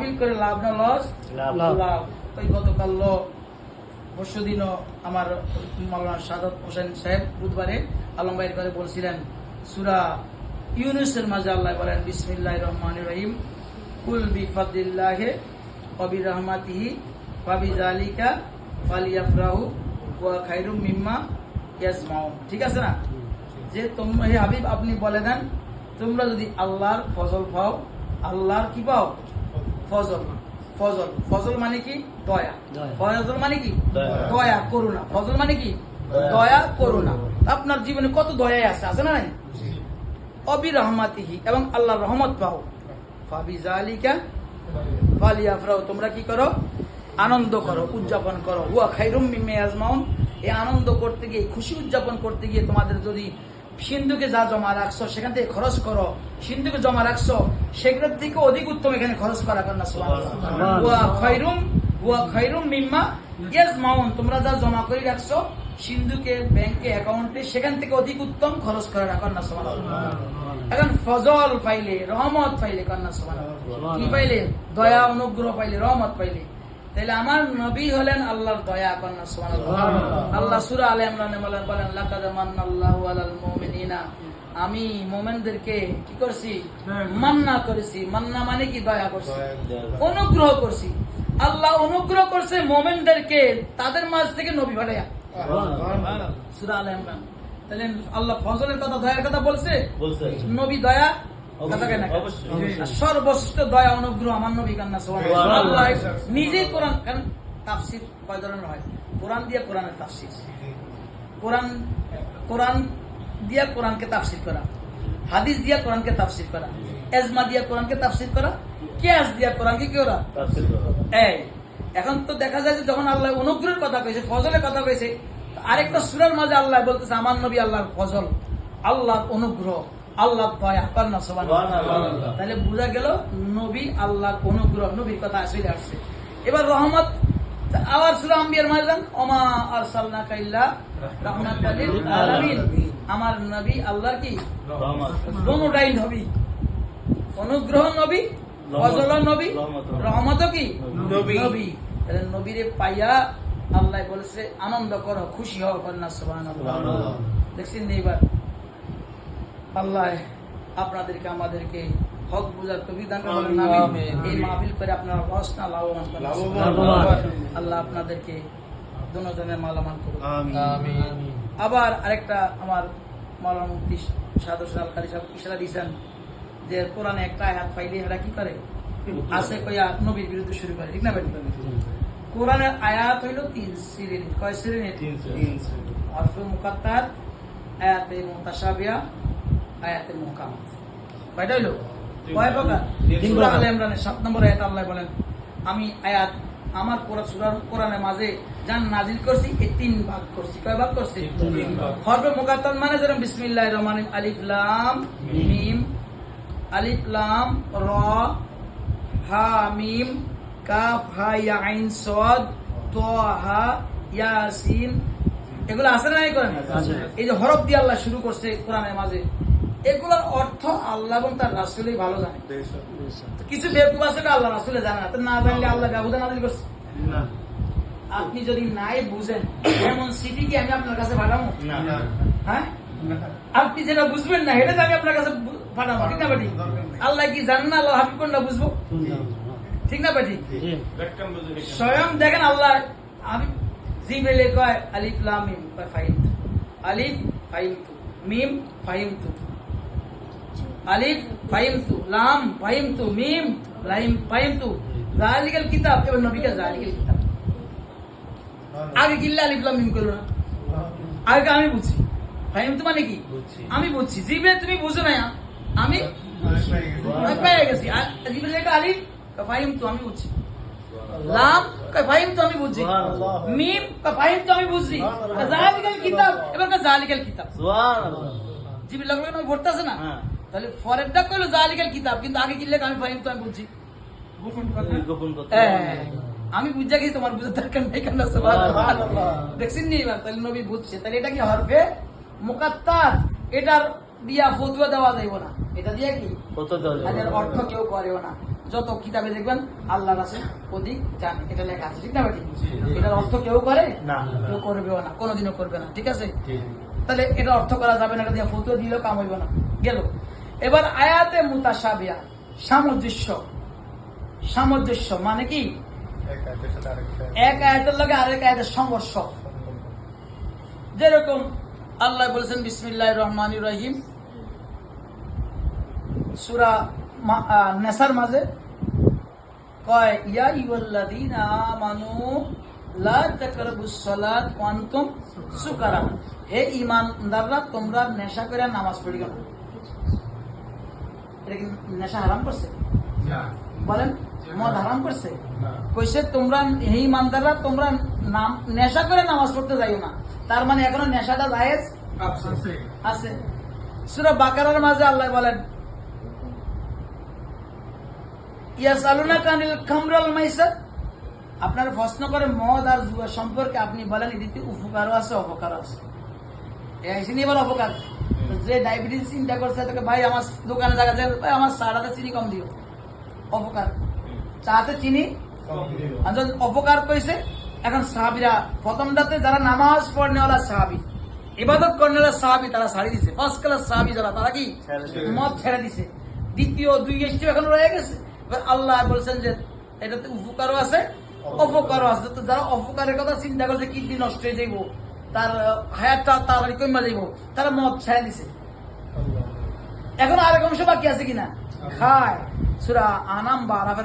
মাহফিল করে লাভ না লস? লাভ। ওই গতকাল পরশু দিনও আমার মাওলানা সাদত হোসেন সাহেব বুধবারে আলম ভাইয়ের ঘরে বলছিলেন সূরা ইউনূসের মাঝে আল্লাহ বলেন বিসমিল্লাহির রহমানির রহিম কুল বিফাদিল্লাহি ওয়া বিরহমাতিহি ওয়া বিযালিকা ফালিয়াফরাহু ওয়া খায়রুম মিম্মা ইয়াজমাউন। ঠিক আছে না? যে তোমরা হে হাবিব আপনি বলে দেন তোমরা যদি আল্লাহর ফজল পাও, আল্লাহর কি পাও? ফজল। ফজল, ফজল মানে কি? দয়া। ফজল মানে কি? দয়া, করুণা। ফজল মানে কি? দয়া, করুণা। আপনার জীবনে কত দয়া আছে না নাই? অবিরহমাতিহি, এবং আল্লাহর রহমত পাও। ফাবিযালিকা ফালিয়াফরাহু, তোমরা কি করো? আনন্দ করো, উদযাপন করো। হুয়া খায়রুম মিম্মা ইয়াজমাউন, এই আনন্দ করতে গিয়ে, খুশি উদযাপন করতে গিয়ে তোমাদের যদি সিন্ধুকে যা জমা রাখছো সেখান থেকে খরচ করো, সিন্ধুকে জমা রাখছো সেগুলোর থেকে অধিক উত্তম এখানে খরচ করা কর না। সুবহানাল্লাহ। হুয়া খায়রুম মিম্মা ইয়াজমাউন, তোমরা যা জমা করে রাখছো সিন্ধুকে, ব্যাংকে, অ্যাকাউন্টে, সেখান থেকে অধিক উত্তম খরচ করে রাখো না। সুবহানাল্লাহ। এখন ফজল পাইলে, রহমত পাইলে কন্যা, সুবহানাল্লাহ, কি পাইলে? দয়া, অনুগ্রহ পাইলে, রহমত পাইলে। তাহলে আমার নবী হলেন আল্লাহর দয়া, কন্যা, সুবহানাল্লাহ। আল্লাহ সূরা আলে ইমরানে বলেন লাকাদ মান্নাল্লাহু আলাল মুমিনিনা, আমি মুমিনদেরকে কি করছি? মান্না করেছি। মান্না মানে কি? দয়া করছি, অনুগ্রহ করছি। আল্লাহ অনুগ্রহ করছে মুমিনদেরকে, তাদের মাঝ থেকে নবী পাঠায়া। সূরা আলে ইমরান। তাহলে আল্লাহ ফজলের কথা, দয়ার কথা বলছে, নবী দয়া কথা কেন? সর্বশ্রেষ্ঠ দয়া, অনুগ্রহ আমার নবী কান্না। সুবহানাল্লাহ। আল্লাহ নিজেই কোরআন, কারণ তাফসীর কয় ধরনের হয়? কোরআন দিয়ে কোরআনের তাফসীর, কোরআন দিয়া কোরআনকে তাফসীর করা, হাদিস দিয়া কোরআনকে তাফসীর করা, এজমা দিয়া কোরআনকে তাফসীর করা, কিয়াস দিয়া কোরআনকে কি করা? তাফসীর করা। এখন তো দেখা যায় যে যখন আল্লাহ অনুগ্রহের কথা কইছে, ফজলের কথা কইছে, আরেকটা সূরার মাঝে আল্লাহ বলতেছে আমার নবী আল্লাহর ফজল, আল্লাহর অনুগ্রহ, আল্লাহর দয়া। কন্যা, সুবহানাল্লাহ। তাহলে বোঝা গেল নবী আল্লাহর অনুগ্রহ, নবীর কথা আসলে আসছে। এবার রহমত, আবার সূরা আম্বিয়ার মাঝে ওমা আরসালনাকা ইল্লা রাহমাতাল লিল আলামিন, আমার নবী আল্লাহর কি? রহমত। দুটোটাই নবী, অনুগ্রহ নবী, ফজল নবী, রহমত কি? নবী। তাহলে নবীরে পাইয়া আল্লাহ বলেছে আনন্দ করো, খুশি হও। কন্যা, সুবহানাল্লাহ। দেখছেন এইবার আল্লাহ আপনাদেরকে, আমাদেরকে হক বুঝার তৌফিক দান করুন। আমিন। এই মাহফিল করে আপনারা রসনা লাভবান করুন। আল্লাহ আপনাদেরকে দুজনে মালামাল করুন। আমিন। আবার আরেকটা আমার মাওলানা মুফতি সাদ হোসেন আল কারি সাহেব ইশারা দিয়েছেন যে কোরআনে একটা আয়াত পাইলে এরা কি করে? আছে কইয়া নবীর বিরুদ্ধে শুরু করে। ঠিক না ভাই? কোরআনের আয়াত হইল 3 শ্রেণীর। কয় শ্রেণীর? 3 শ্রেণীর। হরফে মুকাত্তার, আয়াতে মুতাশাবিহা, আয়াতে মুহকামাত। কয়টা হইল? কয় প্রকার? সূরা আলে ইমরানের 7 নম্বর আয়াতে আল্লাহ বলেন আমি আয়াত আমার কোরআনের মাঝে জান নাজিল করছি, এই 3 ভাগ করছি। কয় ভাগ করছি? 3 ভাগ। হরফে মুকাত্তার মানে যেরকম বিসমিল্লাহির রহমানির আলিফ লাম মিম, আলিফ লাম র, হা মিম, কাফ হা ইয়া আইন সাদ, তাহা, ইয়াসিন, এগুলো আছে না? এই কোরআনে এই যে হরফ দিয়ে আল্লাহ শুরু করছে কোরআনের মাঝে, এগুলোর অর্থ আল্লাহ এবং তার রাসূলই ভালো জানে। কিছু বেকুব আছে আল্লাহ রাসূলে জানে না, তো না জানলে আল্লাহ ব্যবধান নাযিল করছে না। আপনি যদি নাই বুঝেন এমন সিটি কি আমি আপনার কাছে পাঠাবো? না। হ্যাঁ, আপনি যেটা বুঝবেন না এটা আমি আপনার কাছে পাঠাবো। ঠিক না বেটি? আল্লাহ কি জানেন না? আল্লাহ হাবিব কোনটা বুঝবো? ঠিক না বেটি? স্বয়ং দেখেন আল্লাহ আমি জিবরিলে কয় আলিফ লাম মিম, কয় ফাহিমতু, আলিফ ফাহিমতু, মিম ফাহিমতু, আলিফ ফাহিমতু, লাম ফাহিমতু, মিম লাইম ফাহিমতু, যালিকাল কিতাব। এবার নবীকে যালিকাল কিতাব আগে কিল্লা আলিফ লাম মিম করলো না, আগে আমি বুঝছি। ফাহিমতু মানে কি? আমি বুঝছি। জিবরিল তুমি বুঝো না, আমি পেয়ে গেছি। জিবরিল আলিফ ফাহিমতু, আমি বুঝছি। লাম ফাহিমতু, আমি বুঝছি। মিম ফাহিমতু, আমি বুঝছি। যালিকাল কিতাব, এবার যালিকাল কিতাব। সুবহানাল্লাহ। জিবরিল লাগলো না, পড়তেছে না? তাহলে ফরেরটা কইলো যালিকাল কিতাব, কিন্তু আগে কি লেখা? আমি ফাহিমতু, আমি বুঝছি। গোপন কথা আমি বুঝা গেছি, তোমার বুঝার দরকার নাই। কেন? সুবহানাল্লাহ। দেখছেন নি? এবার তাহলে নবী বুঝছে। তাহলে এটা কি হরফে মুকাত্তার? এটার দিয়া ফতোয়া দেওয়া যাইব না। এটা দিয়া কি ফতোয়া দেওয়া যাবে না, এর অর্থ কেউ করেও না। যত কিতাবে দেখবেন আল্লাহর আছে অধিক জানে, এটা লেখা আছে, ঠিক না বেটি? এটার অর্থ কেউ করে না, কেউ করবেও না, কোনোদিনও করবে না, ঠিক আছে? তাহলে এটা অর্থ করা যাবে না, এটা দিয়ে ফতুয়া দিলেও কাম হইব না, গেল। এবার আয়াতে মুতাশাবিহা, সামঞ্জস্য। সামঞ্জস্য মানে কি? এক আয়াতের লগে আরেক আয়াতের সংঘর্ষ। যেরকম আল্লাহ বলেছেন বিসমিল্লাহির রহমানির রহিম সূরা নেসার মাঝে, কয় ইয়া আইয়ুহাল্লাযীনা আমানু লা তাকরাবুস সালাত ওয়া আনতুম সুকারা, হে ঈমানদাররা তোমরা নেশা করে নামাজ পড়িও না। এটা কি নেশা হারাম করছে? বলেন, মদ হারাম করছে? কইছে তোমরা হে ঈমানদাররা তোমরা নেশা করে নামাজ পড়তে যাইও না। তার মানে এখনো নেশাটা জায়েজ আছে। সূরা বাকারার মাঝে আল্লাহ বলেন ইয়াসআলুনাকা আনিল খামরি ওয়াল মাইসির, আপনার প্রশ্ন করে মদ আর জুয়া সম্পর্কে, আপনি বলেন এটিতে উপকারও আছে অপকারও আছে। এই এবার অপকার, যে ডায়াবেটিস চিন্তা করছে তাকে ভাই আমার দোকানে জায়গা যায়, ভাই আমার চাটাতে চিনি কম দিও, অপকার। চাতে চিনি অপকার কইছে। এখন সাহাবীরা প্রথমটাতে যারা নামাজ পড়নেওয়ালা সাহাবী, ইবাদত করনেওয়ালা সাহাবী, তারা ছাড়ি দিছে। ফার্স্ট ক্লাস সাহাবী যারা, তারা কি মদ ছেড়ে দিছে। দ্বিতীয় দুই স্টেপ এখন রয়ে গেছে। এবার আল্লাহ বলছেন যে এটাতে উপকারও আছে অপকারও আছে। তো যারা অপকারের কথা চিন্তা করছে, কিডনি নষ্ট হয়ে যাইব, তার হায়াতটা তাড়াতাড়ি কমে যাইব, তারা মদ ছেড়ে দিছে। এখন আরেক অংশ বাকি আছে কিনা? খায়। সূরা আনাম বা আরাফের